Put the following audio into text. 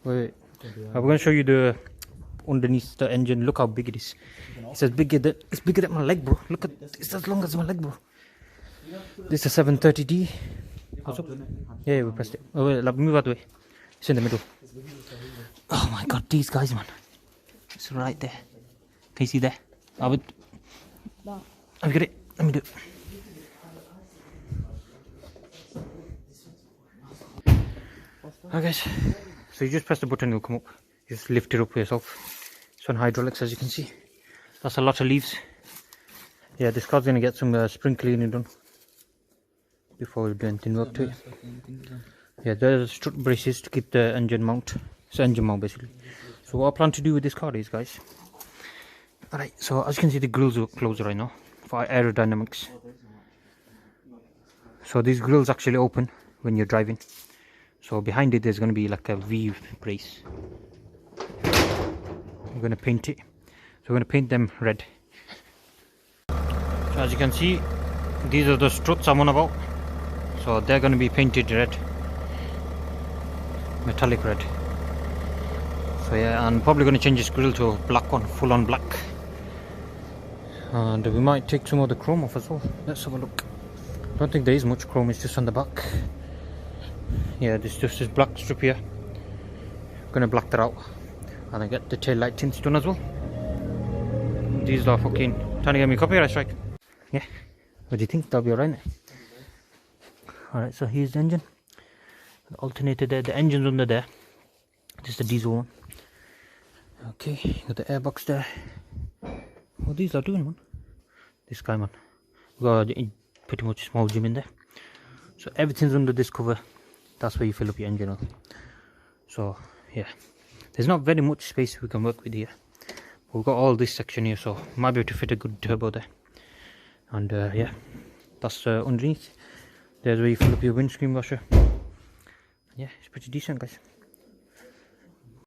Wait. I'm going to show you the underneath the engine. Look how big it is. It's bigger than my leg, bro. Look at it's as long as my leg, bro. This is a 730D. What's up? Yeah, we pressed it. Oh wait, move out the way. It's in the middle. Oh my god, these guys, man. It's right there. Can you see there? Have you got it? Let me do it. Okay guys, so you just press the button, it'll come up. You just lift it up for yourself. It's on hydraulics, as you can see. That's a lot of leaves. Yeah, this car's gonna get some spring cleaning done before we do anything work to it. Yeah, there's strut braces to keep the engine mount. It's engine mount basically. So what I plan to do with this car is, guys. Alright, so as you can see, the grills are closed right now for aerodynamics. So these grills actually open when you're driving. So behind it there's going to be like a V brace. We're going to paint it. So we're going to paint them red. So as you can see, these are the struts I'm on about. So they're going to be painted red, metallic red. So yeah, I'm probably going to change this grill to a black one, full on black. And we might take some of the chrome off as well. Let's have a look. I don't think there is much chrome, it's just on the back. Yeah, there's just this black strip here. I'm gonna black that out. And I get the tail light tints done as well. These are fucking trying to get me copyright strike. Yeah, what do you think? That'll be alright. Alright, so here's the engine. The alternator there, the engine's under there. This is the diesel one. Okay, got the airbox there. What these are doing, man? This guy, man. We got pretty much a small gym in there. So everything's under this cover. That's where you fill up your engine oil. So yeah, there's not very much space we can work with here. But we've got all this section here, so might be able to fit a good turbo there. And yeah, that's underneath. There's where you fill up your windscreen washer. Yeah, it's pretty decent, guys.